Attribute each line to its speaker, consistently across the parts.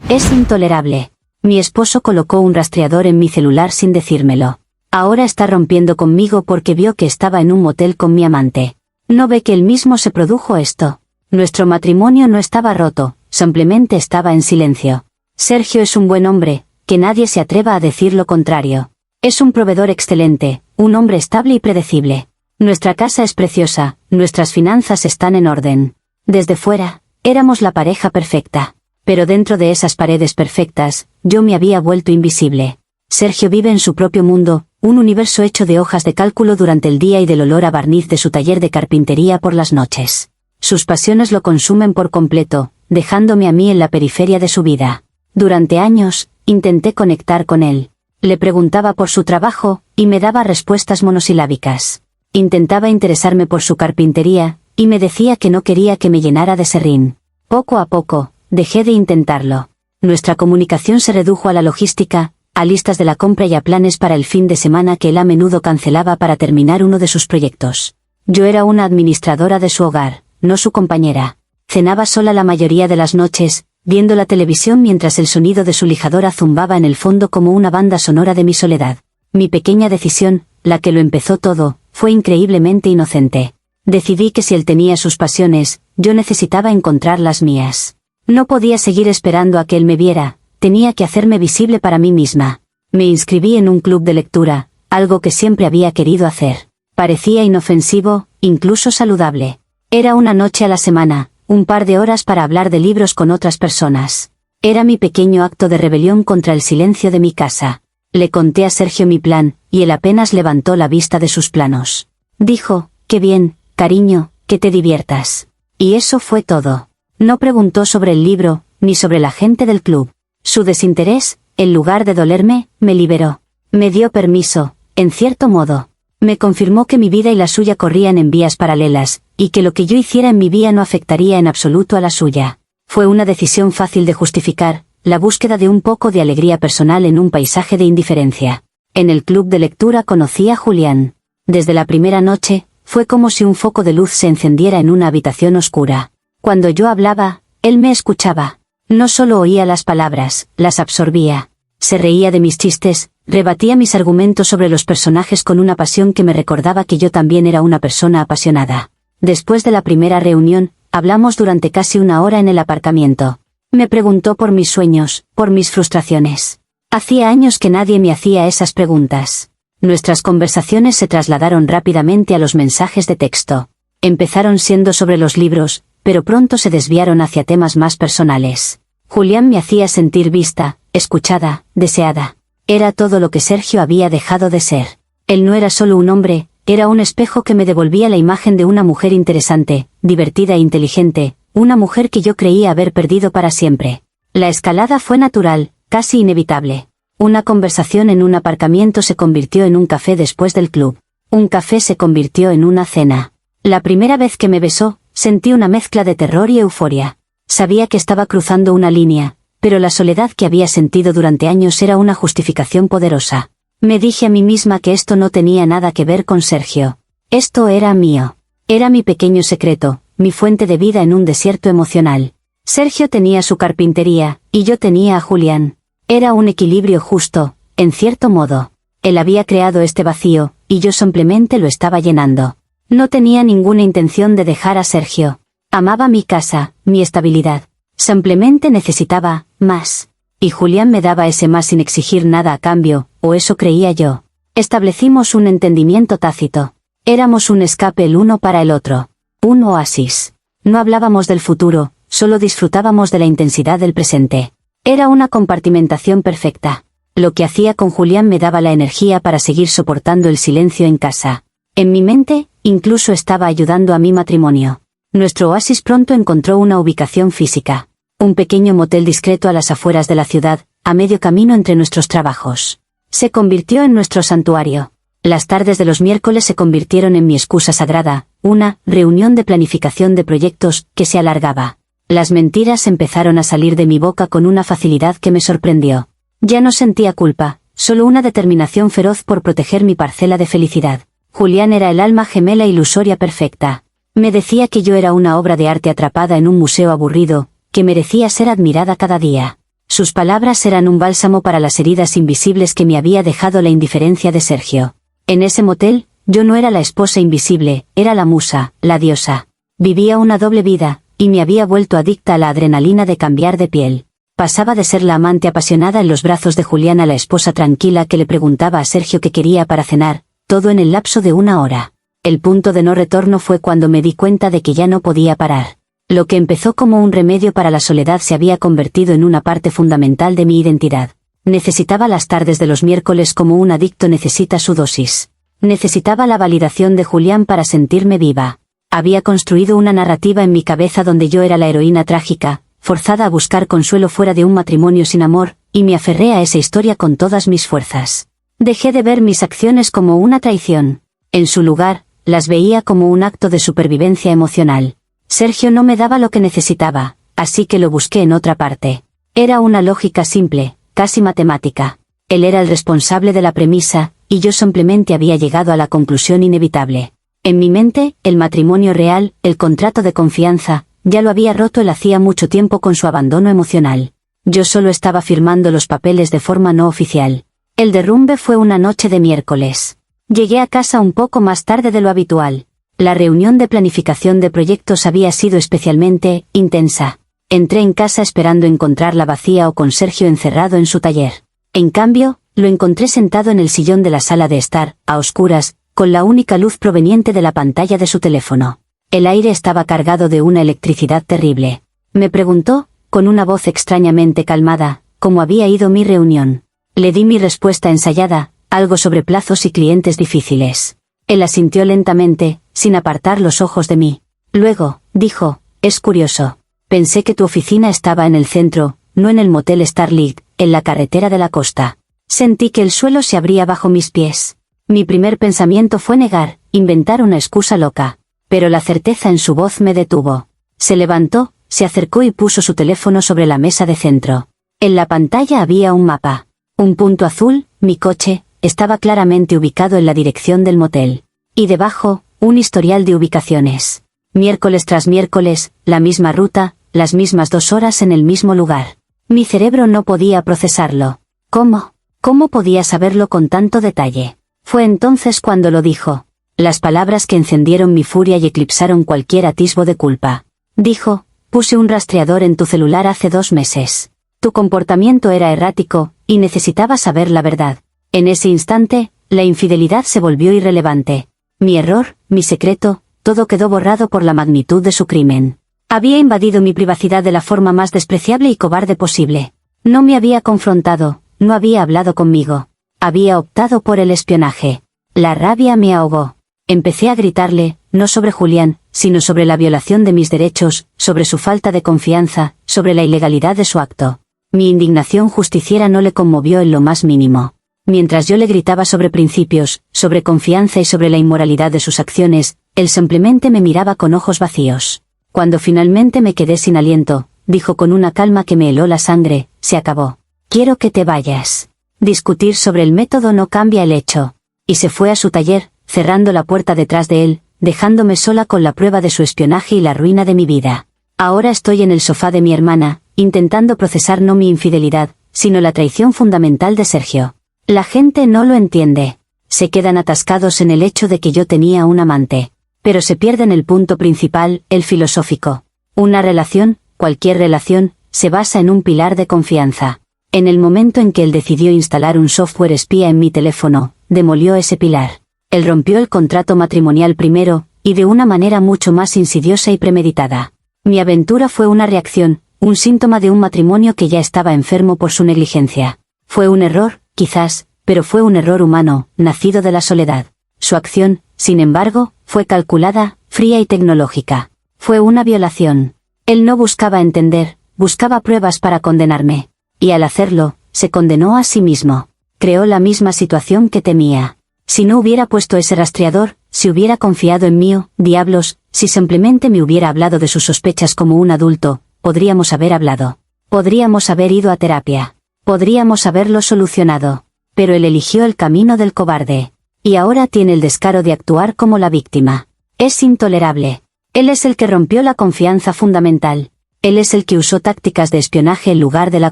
Speaker 1: Es intolerable. Mi esposo colocó un rastreador en mi celular sin decírmelo. Ahora está rompiendo conmigo porque vio que estaba en un motel con mi amante. ¿No ve que él mismo se produjo esto? Nuestro matrimonio no estaba roto, simplemente estaba en silencio. Sergio es un buen hombre, que nadie se atreva a decir lo contrario. Es un proveedor excelente, un hombre estable y predecible. Nuestra casa es preciosa, nuestras finanzas están en orden. Desde fuera, éramos la pareja perfecta. Pero dentro de esas paredes perfectas, yo me había vuelto invisible. Sergio vive en su propio mundo, un universo hecho de hojas de cálculo durante el día y del olor a barniz de su taller de carpintería por las noches. Sus pasiones lo consumen por completo, dejándome a mí en la periferia de su vida. Durante años, intenté conectar con él. Le preguntaba por su trabajo, y me daba respuestas monosilábicas. Intentaba interesarme por su carpintería, y me decía que no quería que me llenara de serrín. Poco a poco, dejé de intentarlo. Nuestra comunicación se redujo a la logística, a listas de la compra y a planes para el fin de semana que él a menudo cancelaba para terminar uno de sus proyectos. Yo era una administradora de su hogar, no su compañera. Cenaba sola la mayoría de las noches, viendo la televisión mientras el sonido de su lijadora zumbaba en el fondo como una banda sonora de mi soledad. Mi pequeña decisión, la que lo empezó todo, fue increíblemente inocente. Decidí que si él tenía sus pasiones, yo necesitaba encontrar las mías. No podía seguir esperando a que él me viera, tenía que hacerme visible para mí misma. Me inscribí en un club de lectura, algo que siempre había querido hacer. Parecía inofensivo, incluso saludable. Era una noche a la semana, un par de horas para hablar de libros con otras personas. Era mi pequeño acto de rebelión contra el silencio de mi casa. Le conté a Sergio mi plan, y él apenas levantó la vista de sus planos. Dijo, «Qué bien, cariño, que te diviertas». Y eso fue todo. No preguntó sobre el libro, ni sobre la gente del club. Su desinterés, en lugar de dolerme, me liberó. Me dio permiso, en cierto modo. Me confirmó que mi vida y la suya corrían en vías paralelas, y que lo que yo hiciera en mi vida no afectaría en absoluto a la suya. Fue una decisión fácil de justificar, la búsqueda de un poco de alegría personal en un paisaje de indiferencia. En el club de lectura conocí a Julián. Desde la primera noche, fue como si un foco de luz se encendiera en una habitación oscura. Cuando yo hablaba, él me escuchaba. No solo oía las palabras, las absorbía. Se reía de mis chistes, rebatía mis argumentos sobre los personajes con una pasión que me recordaba que yo también era una persona apasionada. Después de la primera reunión, hablamos durante casi una hora en el aparcamiento. Me preguntó por mis sueños, por mis frustraciones. Hacía años que nadie me hacía esas preguntas. Nuestras conversaciones se trasladaron rápidamente a los mensajes de texto. Empezaron siendo sobre los libros, pero pronto se desviaron hacia temas más personales. Julián me hacía sentir vista, escuchada, deseada. Era todo lo que Sergio había dejado de ser. Él no era solo un hombre, era un espejo que me devolvía la imagen de una mujer interesante, divertida e inteligente, una mujer que yo creía haber perdido para siempre. La escalada fue natural, casi inevitable. Una conversación en un aparcamiento se convirtió en un café después del club. Un café se convirtió en una cena. La primera vez que me besó, sentí una mezcla de terror y euforia. Sabía que estaba cruzando una línea, pero la soledad que había sentido durante años era una justificación poderosa. Me dije a mí misma que esto no tenía nada que ver con Sergio. Esto era mío. Era mi pequeño secreto, mi fuente de vida en un desierto emocional. Sergio tenía su carpintería, y yo tenía a Julián. Era un equilibrio justo, en cierto modo. Él había creado este vacío, y yo simplemente lo estaba llenando. No tenía ninguna intención de dejar a Sergio. Amaba mi casa, mi estabilidad. Simplemente necesitaba más. Y Julián me daba ese más sin exigir nada a cambio, o eso creía yo. Establecimos un entendimiento tácito. Éramos un escape el uno para el otro. Un oasis. No hablábamos del futuro, solo disfrutábamos de la intensidad del presente. Era una compartimentación perfecta. Lo que hacía con Julián me daba la energía para seguir soportando el silencio en casa. En mi mente, incluso estaba ayudando a mi matrimonio. Nuestro oasis pronto encontró una ubicación física. Un pequeño motel discreto a las afueras de la ciudad, a medio camino entre nuestros trabajos. Se convirtió en nuestro santuario. Las tardes de los miércoles se convirtieron en mi excusa sagrada, una reunión de planificación de proyectos que se alargaba. Las mentiras empezaron a salir de mi boca con una facilidad que me sorprendió. Ya no sentía culpa, solo una determinación feroz por proteger mi parcela de felicidad. Julián era el alma gemela ilusoria perfecta. Me decía que yo era una obra de arte atrapada en un museo aburrido, que merecía ser admirada cada día. Sus palabras eran un bálsamo para las heridas invisibles que me había dejado la indiferencia de Sergio. En ese motel, yo no era la esposa invisible, era la musa, la diosa. Vivía una doble vida, y me había vuelto adicta a la adrenalina de cambiar de piel. Pasaba de ser la amante apasionada en los brazos de Julián a la esposa tranquila que le preguntaba a Sergio qué quería para cenar, todo en el lapso de una hora. El punto de no retorno fue cuando me di cuenta de que ya no podía parar. Lo que empezó como un remedio para la soledad se había convertido en una parte fundamental de mi identidad. Necesitaba las tardes de los miércoles como un adicto necesita su dosis. Necesitaba la validación de Julián para sentirme viva. Había construido una narrativa en mi cabeza donde yo era la heroína trágica, forzada a buscar consuelo fuera de un matrimonio sin amor, y me aferré a esa historia con todas mis fuerzas. Dejé de ver mis acciones como una traición. En su lugar, las veía como un acto de supervivencia emocional. Sergio no me daba lo que necesitaba, así que lo busqué en otra parte. Era una lógica simple, casi matemática. Él era el responsable de la premisa, y yo simplemente había llegado a la conclusión inevitable. En mi mente, el matrimonio real, el contrato de confianza, ya lo había roto él hacía mucho tiempo con su abandono emocional. Yo solo estaba firmando los papeles de forma no oficial. El derrumbe fue una noche de miércoles. Llegué a casa un poco más tarde de lo habitual. La reunión de planificación de proyectos había sido especialmente intensa. Entré en casa esperando encontrarla vacía o con Sergio encerrado en su taller. En cambio, lo encontré sentado en el sillón de la sala de estar, a oscuras, con la única luz proveniente de la pantalla de su teléfono. El aire estaba cargado de una electricidad terrible. Me preguntó, con una voz extrañamente calmada, cómo había ido mi reunión. Le di mi respuesta ensayada, algo sobre plazos y clientes difíciles. Él asintió lentamente, sin apartar los ojos de mí. Luego, dijo, es curioso. Pensé que tu oficina estaba en el centro, no en el motel Starlight, en la carretera de la costa. Sentí que el suelo se abría bajo mis pies. Mi primer pensamiento fue negar, inventar una excusa loca. Pero la certeza en su voz me detuvo. Se levantó, se acercó y puso su teléfono sobre la mesa de centro. En la pantalla había un mapa. Un punto azul, mi coche, estaba claramente ubicado en la dirección del motel. Y debajo, un historial de ubicaciones. Miércoles tras miércoles, la misma ruta, las mismas 2 horas en el mismo lugar. Mi cerebro no podía procesarlo. ¿Cómo? ¿Cómo podía saberlo con tanto detalle? Fue entonces cuando lo dijo. Las palabras que encendieron mi furia y eclipsaron cualquier atisbo de culpa. Dijo, puse un rastreador en tu celular hace 2 meses. Tu comportamiento era errático, y necesitaba saber la verdad. En ese instante, la infidelidad se volvió irrelevante. Mi error, mi secreto, todo quedó borrado por la magnitud de su crimen. Había invadido mi privacidad de la forma más despreciable y cobarde posible. No me había confrontado, no había hablado conmigo. Había optado por el espionaje. La rabia me ahogó. Empecé a gritarle, no sobre Julián, sino sobre la violación de mis derechos, sobre su falta de confianza, sobre la ilegalidad de su acto. Mi indignación justiciera no le conmovió en lo más mínimo. Mientras yo le gritaba sobre principios, sobre confianza y sobre la inmoralidad de sus acciones, él simplemente me miraba con ojos vacíos. Cuando finalmente me quedé sin aliento, dijo con una calma que me heló la sangre, se acabó. Quiero que te vayas. Discutir sobre el método no cambia el hecho. Y se fue a su taller, cerrando la puerta detrás de él, dejándome sola con la prueba de su espionaje y la ruina de mi vida. Ahora estoy en el sofá de mi hermana, intentando procesar no mi infidelidad, sino la traición fundamental de Sergio. La gente no lo entiende. Se quedan atascados en el hecho de que yo tenía un amante. Pero se pierden el punto principal, el filosófico. Una relación, cualquier relación, se basa en un pilar de confianza. En el momento en que él decidió instalar un software espía en mi teléfono, demolió ese pilar. Él rompió el contrato matrimonial primero, y de una manera mucho más insidiosa y premeditada. Mi aventura fue una reacción, un síntoma de un matrimonio que ya estaba enfermo por su negligencia. Fue un error, quizás, pero fue un error humano, nacido de la soledad. Su acción, sin embargo, fue calculada, fría y tecnológica. Fue una violación. Él no buscaba entender, buscaba pruebas para condenarme. Y al hacerlo, se condenó a sí mismo. Creó la misma situación que temía. Si no hubiera puesto ese rastreador, si hubiera confiado en mí, diablos, si simplemente me hubiera hablado de sus sospechas como un adulto, podríamos haber hablado. Podríamos haber ido a terapia. Podríamos haberlo solucionado. Pero él eligió el camino del cobarde. Y ahora tiene el descaro de actuar como la víctima. Es intolerable. Él es el que rompió la confianza fundamental. Él es el que usó tácticas de espionaje en lugar de la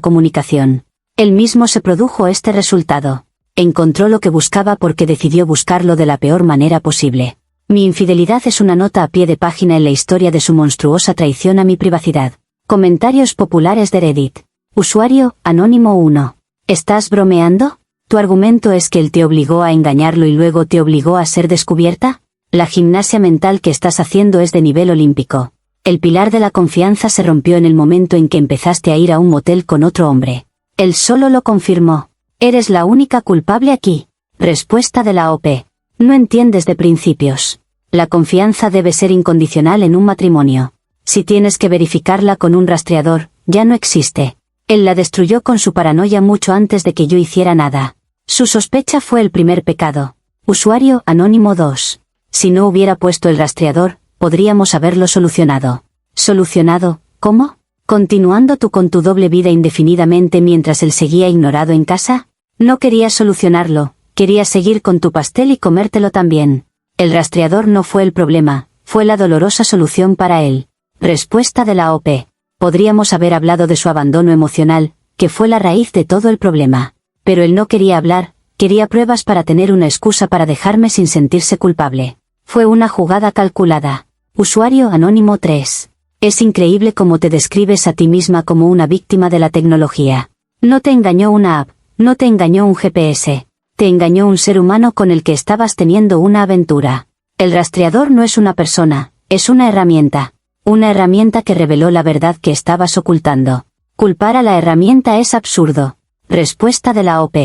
Speaker 1: comunicación. Él mismo se produjo este resultado. Encontró lo que buscaba porque decidió buscarlo de la peor manera posible. Mi infidelidad es una nota a pie de página en la historia de su monstruosa traición a mi privacidad. Comentarios populares de Reddit. Usuario, Anónimo 1. ¿Estás bromeando? ¿Tu argumento es que él te obligó a engañarlo y luego te obligó a ser descubierta? La gimnasia mental que estás haciendo es de nivel olímpico. El pilar de la confianza se rompió en el momento en que empezaste a ir a un motel con otro hombre. Él solo lo confirmó. Eres la única culpable aquí. Respuesta de la OP. No entiendes de principios. La confianza debe ser incondicional en un matrimonio. Si tienes que verificarla con un rastreador, ya no existe. Él la destruyó con su paranoia mucho antes de que yo hiciera nada. Su sospecha fue el primer pecado. Usuario, Anónimo 2. Si no hubiera puesto el rastreador, podríamos haberlo solucionado. ¿Solucionado? ¿Cómo? ¿Continuando tú con tu doble vida indefinidamente mientras él seguía ignorado en casa? No querías solucionarlo, querías seguir con tu pastel y comértelo también. El rastreador no fue el problema, fue la dolorosa solución para él. Respuesta de la OP. Podríamos haber hablado de su abandono emocional, que fue la raíz de todo el problema. Pero él no quería hablar, quería pruebas para tener una excusa para dejarme sin sentirse culpable. Fue una jugada calculada. Usuario, Anónimo 3. Es increíble cómo te describes a ti misma como una víctima de la tecnología. No te engañó una app, no te engañó un GPS, te engañó un ser humano con el que estabas teniendo una aventura. El rastreador no es una persona, es una herramienta. Una herramienta que reveló la verdad que estabas ocultando. Culpar a la herramienta es absurdo. Respuesta de la OP.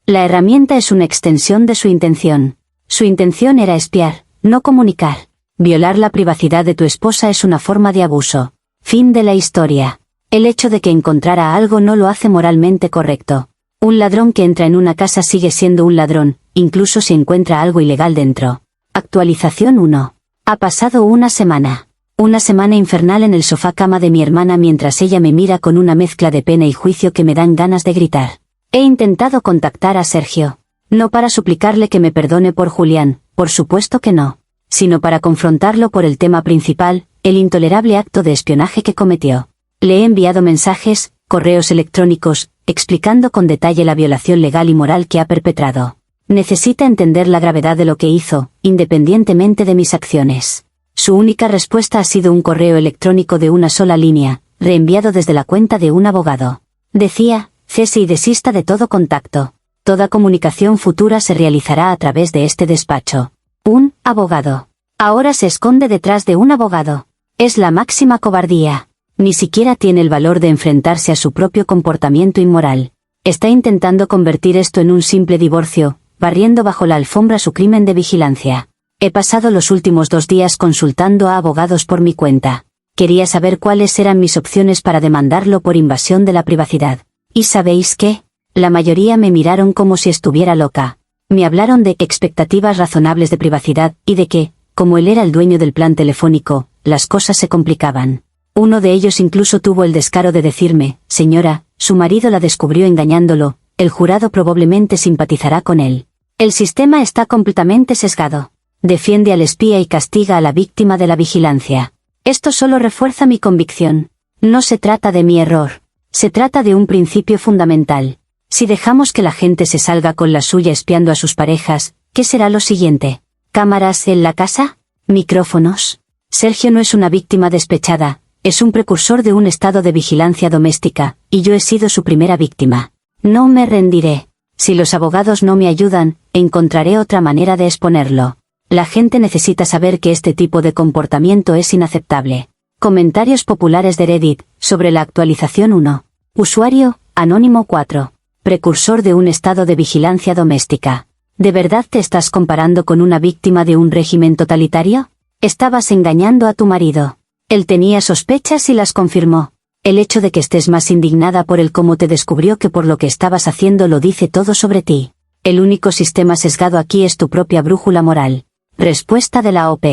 Speaker 1: La herramienta es una extensión de su intención. Su intención era espiar, no comunicar. Violar la privacidad de tu esposa es una forma de abuso. Fin de la historia. El hecho de que encontrara algo no lo hace moralmente correcto. Un ladrón que entra en una casa sigue siendo un ladrón, incluso si encuentra algo ilegal dentro. Actualización 1. Ha pasado una semana. Una semana infernal en el sofá cama de mi hermana mientras ella me mira con una mezcla de pena y juicio que me dan ganas de gritar. He intentado contactar a Sergio. No para suplicarle que me perdone por Julián, por supuesto que no. Sino para confrontarlo por el tema principal, el intolerable acto de espionaje que cometió. Le he enviado mensajes, correos electrónicos, explicando con detalle la violación legal y moral que ha perpetrado. Necesita entender la gravedad de lo que hizo, independientemente de mis acciones. Su única respuesta ha sido un correo electrónico de una sola línea, reenviado desde la cuenta de un abogado. Decía, cese y desista de todo contacto. Toda comunicación futura se realizará a través de este despacho. Un abogado. Ahora se esconde detrás de un abogado. Es la máxima cobardía. Ni siquiera tiene el valor de enfrentarse a su propio comportamiento inmoral. Está intentando convertir esto en un simple divorcio, barriendo bajo la alfombra su crimen de vigilancia. He pasado los últimos 2 días consultando a abogados por mi cuenta. Quería saber cuáles eran mis opciones para demandarlo por invasión de la privacidad. ¿Y sabéis qué? La mayoría me miraron como si estuviera loca. Me hablaron de expectativas razonables de privacidad, y de que, como él era el dueño del plan telefónico, las cosas se complicaban. Uno de ellos incluso tuvo el descaro de decirme, señora, su marido la descubrió engañándolo, el jurado probablemente simpatizará con él. El sistema está completamente sesgado. Defiende al espía y castiga a la víctima de la vigilancia. Esto solo refuerza mi convicción. No se trata de mi error. Se trata de un principio fundamental. Si dejamos que la gente se salga con la suya espiando a sus parejas, ¿qué será lo siguiente? ¿Cámaras en la casa? ¿Micrófonos? Sergio no es una víctima despechada, es un precursor de un estado de vigilancia doméstica, y yo he sido su primera víctima. No me rendiré. Si los abogados no me ayudan, encontraré otra manera de exponerlo. La gente necesita saber que este tipo de comportamiento es inaceptable. Comentarios populares de Reddit, sobre la actualización 1. Usuario, Anónimo 4. Precursor de un estado de vigilancia doméstica. ¿De verdad te estás comparando con una víctima de un régimen totalitario? Estabas engañando a tu marido. Él tenía sospechas y las confirmó. El hecho de que estés más indignada por el cómo te descubrió que por lo que estabas haciendo lo dice todo sobre ti. El único sistema sesgado aquí es tu propia brújula moral. Respuesta de la OP.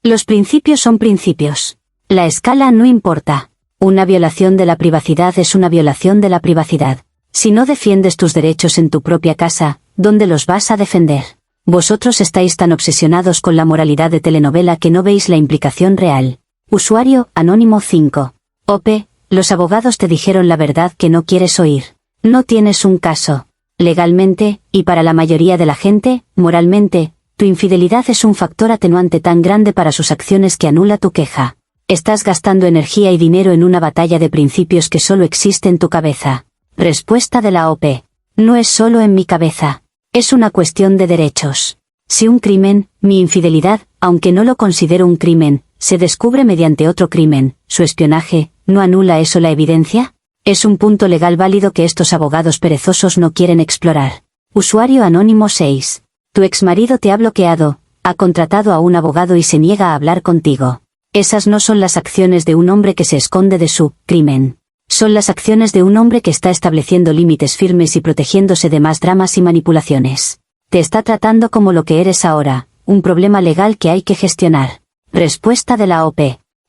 Speaker 1: Los principios son principios. La escala no importa. Una violación de la privacidad es una violación de la privacidad. Si no defiendes tus derechos en tu propia casa, ¿dónde los vas a defender? Vosotros estáis tan obsesionados con la moralidad de telenovela que no veis la implicación real. Usuario, Anónimo 5. OP, Los abogados te dijeron la verdad que no quieres oír. No tienes un caso. Legalmente, y para la mayoría de la gente, moralmente, tu infidelidad es un factor atenuante tan grande para sus acciones que anula tu queja. Estás gastando energía y dinero en una batalla de principios que solo existe en tu cabeza. Respuesta de la OP. No es solo en mi cabeza. Es una cuestión de derechos. Si un crimen, mi infidelidad, aunque no lo considero un crimen, se descubre mediante otro crimen, su espionaje, ¿no anula eso la evidencia? Es un punto legal válido que estos abogados perezosos no quieren explorar. Usuario anónimo 6. Tu exmarido te ha bloqueado, ha contratado a un abogado y se niega a hablar contigo. Esas no son las acciones de un hombre que se esconde de su crimen. Son las acciones de un hombre que está estableciendo límites firmes y protegiéndose de más dramas y manipulaciones. Te está tratando como lo que eres ahora, un problema legal que hay que gestionar. Respuesta de la OP.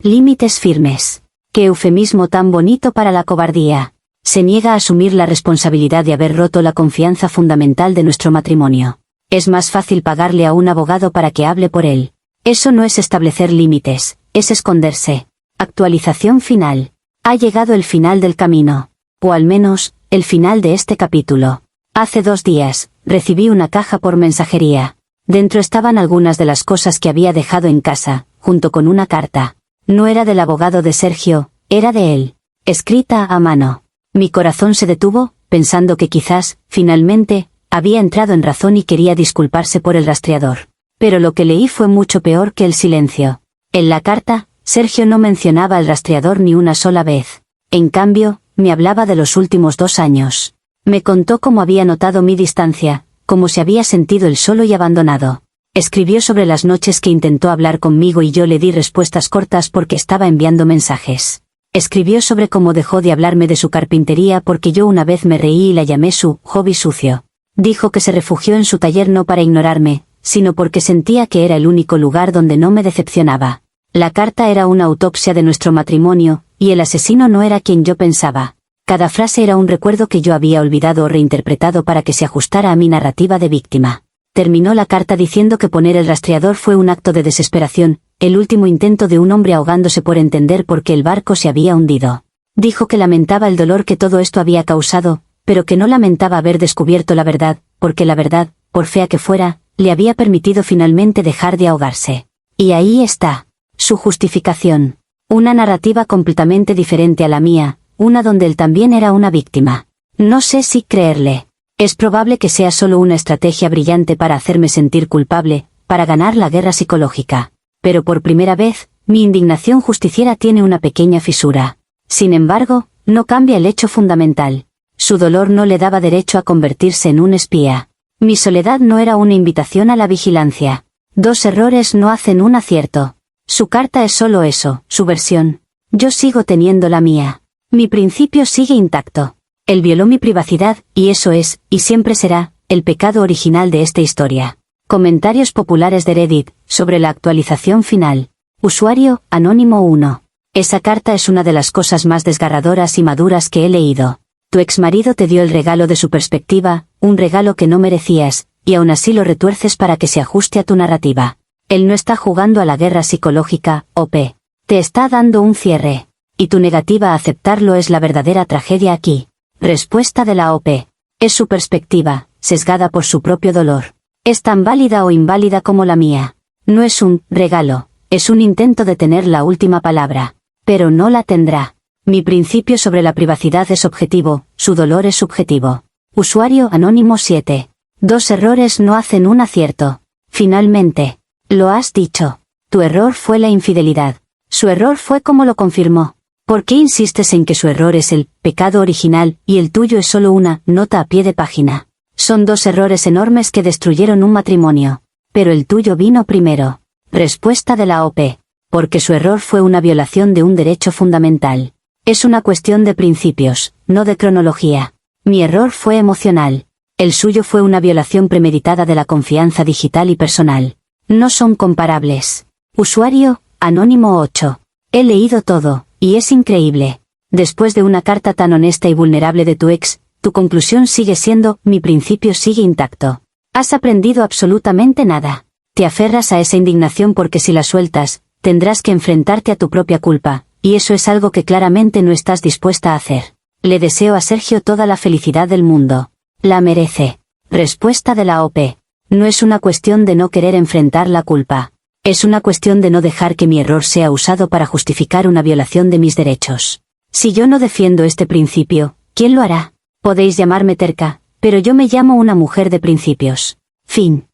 Speaker 1: Límites firmes. Qué eufemismo tan bonito para la cobardía. Se niega a asumir la responsabilidad de haber roto la confianza fundamental de nuestro matrimonio. Es más fácil pagarle a un abogado para que hable por él. Eso no es establecer límites, es esconderse. Actualización final. Ha llegado el final del camino. O al menos, el final de este capítulo. Hace 2 días, recibí una caja por mensajería. Dentro estaban algunas de las cosas que había dejado en casa, junto con una carta. No era del abogado de Sergio, era de él. Escrita a mano. Mi corazón se detuvo, pensando que quizás, finalmente, había entrado en razón y quería disculparse por el rastreador. Pero lo que leí fue mucho peor que el silencio. En la carta, Sergio no mencionaba el rastreador ni una sola vez. En cambio, me hablaba de los últimos 2 años. Me contó cómo había notado mi distancia, cómo se había sentido él solo y abandonado. Escribió sobre las noches que intentó hablar conmigo y yo le di respuestas cortas porque estaba enviando mensajes. Escribió sobre cómo dejó de hablarme de su carpintería porque yo una vez me reí y la llamé su hobby sucio. Dijo que se refugió en su taller no para ignorarme, sino porque sentía que era el único lugar donde no me decepcionaba. La carta era una autopsia de nuestro matrimonio, y el asesino no era quien yo pensaba. Cada frase era un recuerdo que yo había olvidado o reinterpretado para que se ajustara a mi narrativa de víctima. Terminó la carta diciendo que poner el rastreador fue un acto de desesperación, el último intento de un hombre ahogándose por entender por qué el barco se había hundido. Dijo que lamentaba el dolor que todo esto había causado, pero que no lamentaba haber descubierto la verdad, porque la verdad, por fea que fuera, le había permitido finalmente dejar de ahogarse. Y ahí está. Su justificación. Una narrativa completamente diferente a la mía, una donde él también era una víctima. No sé si creerle. Es probable que sea solo una estrategia brillante para hacerme sentir culpable, para ganar la guerra psicológica. Pero por primera vez, mi indignación justiciera tiene una pequeña fisura. Sin embargo, no cambia el hecho fundamental. Su dolor no le daba derecho a convertirse en un espía. Mi soledad no era una invitación a la vigilancia. 2 errores no hacen un acierto. Su carta es solo eso, su versión. Yo sigo teniendo la mía. Mi principio sigue intacto. Él violó mi privacidad, y eso es, y siempre será, el pecado original de esta historia. Comentarios populares de Reddit, sobre la actualización final. Usuario, anónimo 1. Esa carta es una de las cosas más desgarradoras y maduras que he leído. Tu exmarido te dio el regalo de su perspectiva, un regalo que no merecías, y aún así lo retuerces para que se ajuste a tu narrativa. Él no está jugando a la guerra psicológica, OP. Te está dando un cierre. Y tu negativa a aceptarlo es la verdadera tragedia aquí. Respuesta de la OP. Es su perspectiva, sesgada por su propio dolor. Es tan válida o inválida como la mía. No es un regalo, es un intento de tener la última palabra. Pero no la tendrá. Mi principio sobre la privacidad es objetivo, su dolor es subjetivo. Usuario anónimo 7. 2 errores no hacen un acierto. Finalmente. Lo has dicho. Tu error fue la infidelidad. Su error fue como lo confirmó. ¿Por qué insistes en que su error es el pecado original y el tuyo es solo una nota a pie de página? Son 2 errores enormes que destruyeron un matrimonio. Pero el tuyo vino primero. Respuesta de la OP. Porque su error fue una violación de un derecho fundamental. Es una cuestión de principios, no de cronología. Mi error fue emocional. El suyo fue una violación premeditada de la confianza digital y personal. No son comparables. Usuario, anónimo 8. He leído todo. Y es increíble. Después de una carta tan honesta y vulnerable de tu ex, tu conclusión sigue siendo, mi principio sigue intacto. Has aprendido absolutamente nada. Te aferras a esa indignación porque si la sueltas, tendrás que enfrentarte a tu propia culpa, y eso es algo que claramente no estás dispuesta a hacer. Le deseo a Sergio toda la felicidad del mundo. La merece. Respuesta de la OP. No es una cuestión de no querer enfrentar la culpa. Es una cuestión de no dejar que mi error sea usado para justificar una violación de mis derechos. Si yo no defiendo este principio, ¿quién lo hará? Podéis llamarme terca, pero yo me llamo una mujer de principios. Fin.